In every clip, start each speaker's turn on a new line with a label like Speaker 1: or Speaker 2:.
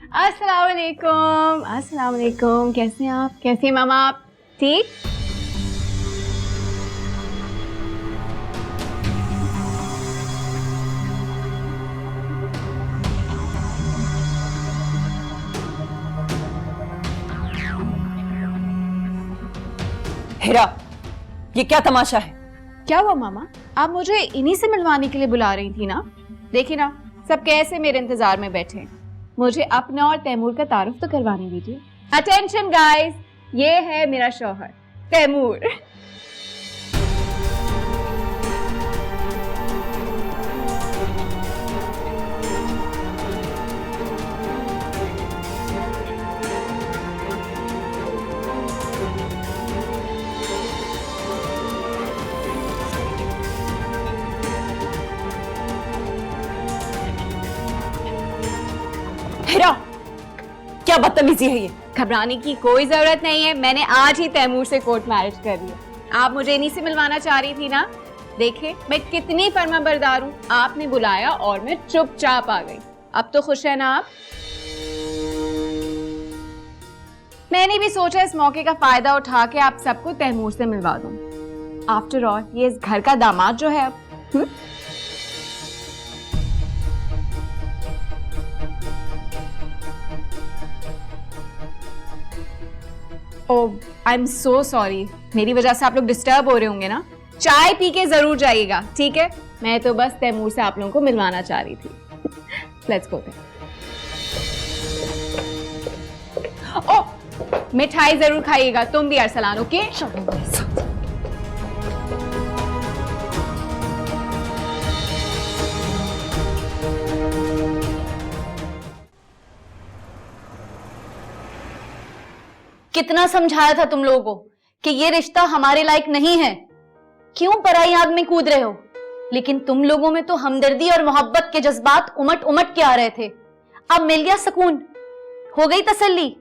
Speaker 1: अस्सलाम वालेकुम, अस्सलाम वालेकुम। कैसे हैं आप? कैसी हैं मामा आप? ठीक?
Speaker 2: हिरा, ये क्या तमाशा है?
Speaker 1: क्या हुआ मामा? आप मुझे इन्हीं से मिलवाने के लिए बुला रही थी ना? देखिए ना, सब कैसे मेरे इंतजार में बैठे हैं। मुझे अपना और तैमूर का तारुफ तो करवाने दीजिए। अटेंशन गाइस, ये है मेरा शौहर तैमूर।
Speaker 2: हिरा, क्या बदतमीजी है ये?
Speaker 1: घबराने की कोई जरूरत नहीं है, मैंने आज ही तैमूर से कोर्ट मैरिज कर लिया। आप मुझे इन्हीं से मिलवाना चाह रही थी ना? देखिए मैं कितनी फर्माबरदार हूँ, आपने बुलाया और मैं चुपचाप आ गई। अब तो खुश है ना आप? मैंने भी सोचा इस मौके का फायदा उठा के आप सबको तैमूर से मिलवा दूं। आफ्टर ऑल ये इस घर का दामाद जो है अब। ओह, आई एम सो सॉरी, मेरी वजह से आप लोग डिस्टर्ब हो रहे होंगे ना। चाय पी के जरूर जाइएगा, ठीक है? मैं तो बस तैमूर से आप लोगों को मिलवाना चाह रही थी। Let's go. ओह, मिठाई जरूर खाइएगा, तुम भी अरसलान, ओके?
Speaker 3: कितना समझाया था तुम लोगों को कि ये रिश्ता हमारे लायक नहीं है, क्यों पराई आग में कूद रहे हो? लेकिन तुम लोगों में तो हमदर्दी और मोहब्बत के जज्बात उमट उमट के आ रहे थे। अब मिल गया सुकून, हो गई तसल्ली।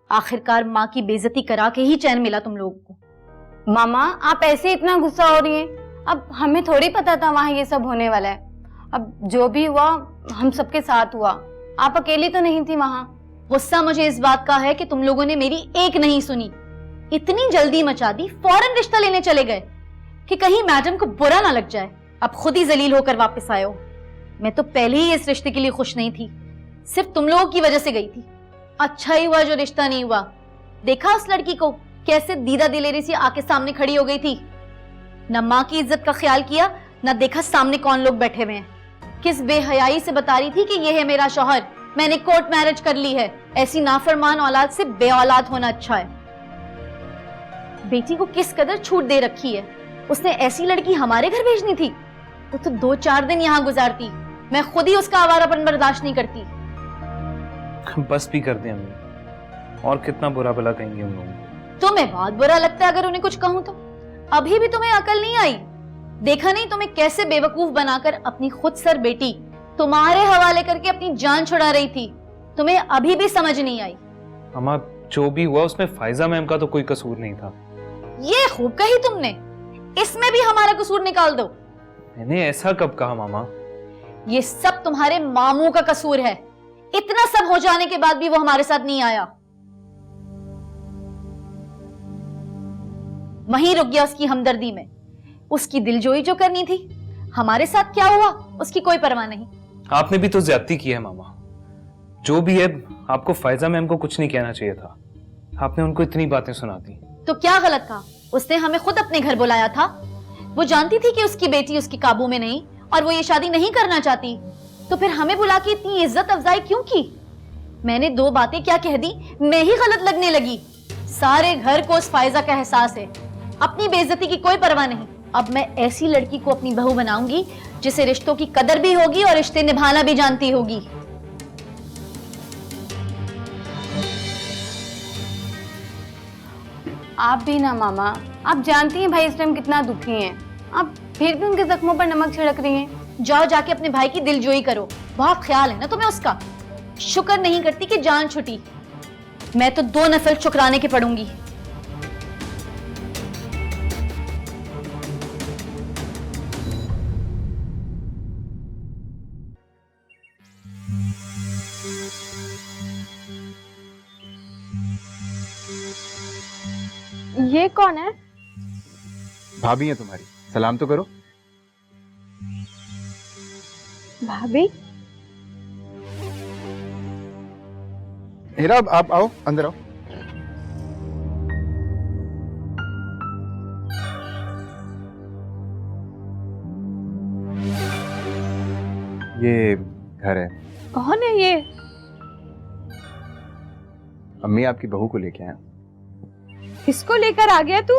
Speaker 3: आखिरकार माँ की बेइज्जती करा के ही चैन मिला तुम लोगों को।
Speaker 4: मामा, आप ऐसे इतना गुस्सा हो रही हैं? अब हमें थोड़ी पता था वहां ये सब होने वाला है। अब जो भी हुआ हम सबके साथ हुआ, आप अकेली तो नहीं थी वहां।
Speaker 3: गुस्सा मुझे इस बात का है कि तुम लोगों ने मेरी एक नहीं सुनी, इतनी जल्दी मचा दी, फौरन रिश्ता लेने चले गए कि कहीं मैडम को बुरा ना लग जाए। अब खुद ही जलील होकर वापस आए हो। मैं तो पहले ही इस रिश्ते के लिए खुश नहीं थी, सिर्फ तुम लोगों की वजह से गई थी। अच्छा ही हुआ जो रिश्ता नहीं हुआ। देखा उस लड़की को कैसे दीदा दिलेरी सी आके सामने खड़ी हो गई थी। न माँ की इज्जत का ख्याल किया, न देखा सामने कौन लोग बैठे हुए हैं। किस बेहयाई से बता रही थी कि ये है मेरा शौहर, मैंने कोर्ट मैरिज कर ली है। ऐसी नाफरमान औलाद से बे औलाद होना अच्छा है। बेटी को किस कदर छूट दे रखी है। उसने ऐसी लड़की हमारे घर भेजनी थी तो 2-4 दिन यहाँ गुजारती। मैं खुद ही उसका आवारापन बर्दाश्त नहीं करती।
Speaker 5: बस भी कर दे अम्मी, और कितना बुरा भला कहेंगे उन लोगों।
Speaker 3: तुम्हें बहुत बुरा लगता है अगर उन्हें कुछ कहूं तो? अभी भी तुम्हें अकल नहीं आई? देखा नहीं तुम्हें कैसे बेवकूफ बनाकर अपनी खुद सर बेटी तुम्हारे हवाले करके अपनी जान छुड़ा रही थी? तुम्हें अभी भी समझ नहीं आई?
Speaker 5: अम्मा, जो भी हुआ उसमें फाइजा मैम का तो कोई कसूर नहीं था।
Speaker 3: ये खूब कही तुमने, इसमें भी हमारा कसूर निकाल दो।
Speaker 5: मैंने ऐसा कब कहा मामा?
Speaker 3: ये सब तुम्हारे मामू का कसूर है। इतना सब हो जाने के बाद भी वो हमारे साथ नहीं आया। वहीं रुक गया उसकी हमदर्दी में। उसकी दिलजोई जो करनी थी, हमारे साथ क्या हुआ उसकी कोई परवाह नहीं।
Speaker 5: आपने भी तो ज्यादती की है मामा। जो भी है, आपको फाइजा मैम को कुछ नहीं कहना चाहिए था। आपने उनको इतनी बातें सुना दी।
Speaker 3: तो क्या गलत कहा? उसने हमें खुद अपने घर बुलाया था। वो जानती थी कि उसकी बेटी उसके काबू में नहीं और वो ये शादी नहीं करना चाहती, तो फिर हमें बुला के इतनी इज्जत अफजाई क्यों की? मैंने 2 बातें क्या कह दी, मैं ही गलत लगने लगी। सारे घर को उस फायजा का एहसास है, अपनी बेइज्जती की कोई परवाह नहीं। अब मैं ऐसी लड़की को अपनी बहू बनाऊंगी जिसे रिश्तों की कदर भी होगी और रिश्ते निभाना भी जानती होगी।
Speaker 4: आप भी ना मामा, आप जानती हैं भाई इस टाइम कितना दुखी हैं। आप फिर भी उनके जख्मों पर नमक छिड़क रही हैं।
Speaker 3: जाओ जाके अपने भाई की दिलजोई करो, बहुत ख्याल है ना तुम्हें उसका। शुक्र नहीं करती कि जान छुटी। मैं तो 2 नफल शुक्राने के पढ़ूंगी।
Speaker 4: ये कौन है?
Speaker 6: भाभी है तुम्हारी, सलाम तो करो।
Speaker 4: भाभी?
Speaker 6: हीरा आप आओ, अंदर आओ। ये घर है।
Speaker 1: कौन है ये?
Speaker 6: अम्मी आपकी बहू को लेके आए।
Speaker 1: किसको लेकर आ गया तू?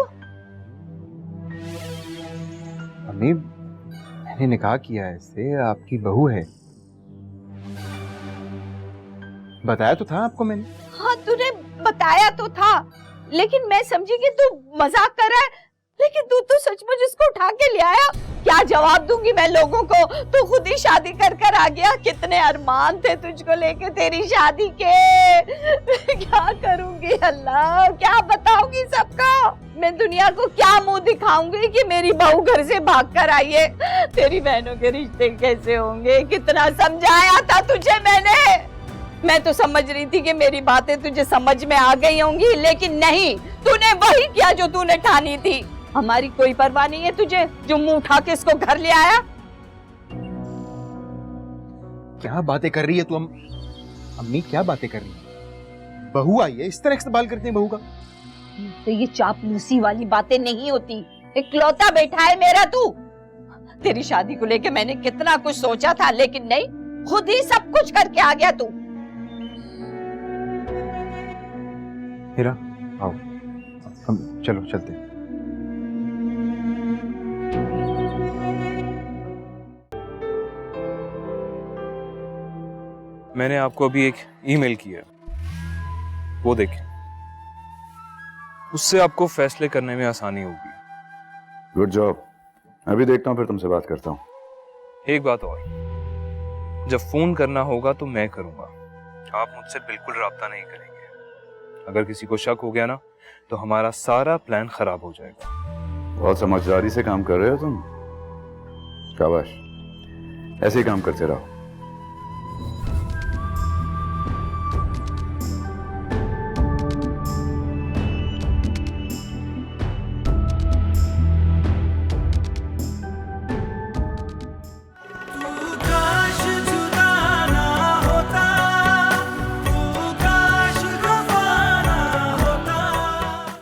Speaker 6: अम्मी मैंने निकाह किया है इससे, आपकी बहू है। बताया तो था आपको मैंने।
Speaker 7: हाँ तूने बताया तो था, लेकिन मैं समझी कि तू मजाक कर रहा है, लेकिन तू तो सचमुच इसको उठा के ले आया। क्या जवाब दूंगी मैं लोगों को? तू खुद ही शादी कर कर आ गया। कितने अरमान थे तुझको लेके तेरी शादी के। क्या करूंगी अल्लाह, क्या बताऊंगी सबको? मैं दुनिया को क्या मुंह दिखाऊंगी कि मेरी बहू घर से भाग कर आई है? तेरी बहनों के रिश्ते कैसे होंगे? कितना समझाया था तुझे मैंने। मैं तो समझ रही थी कि मेरी बातें तुझे समझ में आ गई होंगी, लेकिन नहीं, तूने वही किया जो तूने ठानी थी। हमारी कोई परवाह नहीं है तुझे, जो मुंह उठा के इसको घर ले आया।
Speaker 6: क्या बातें कर रही है तू? अम्मी क्या बातें कर रही है? बहू आई है, इस तरह इस्तेमाल करते हैं बहू का।
Speaker 7: तो ये चापलूसी वाली बातें नहीं होती। इकलौता बेटा है मेरा तू। तेरी शादी को लेके मैंने कितना कुछ सोचा था, लेकिन नहीं, खुद ही सब कुछ करके आ गया तू।
Speaker 6: हीरा आओ, हम चलो चलते हैं।
Speaker 5: मैंने आपको अभी एक ईमेल किया है, वो देखें। उससे आपको फैसले करने में आसानी होगी।
Speaker 8: Good job. अभी देखता हूँ, फिर तुमसे बात करता हूँ।
Speaker 5: एक बात और, जब फोन करना होगा तो मैं करूंगा, आप मुझसे बिल्कुल राब्ता नहीं करेंगे। अगर किसी को शक हो गया ना, तो हमारा सारा प्लान खराब हो जाएगा।
Speaker 8: बहुत समझदारी से काम कर रहे हो तुम। शाबाश, ऐसे ही काम करते रहो।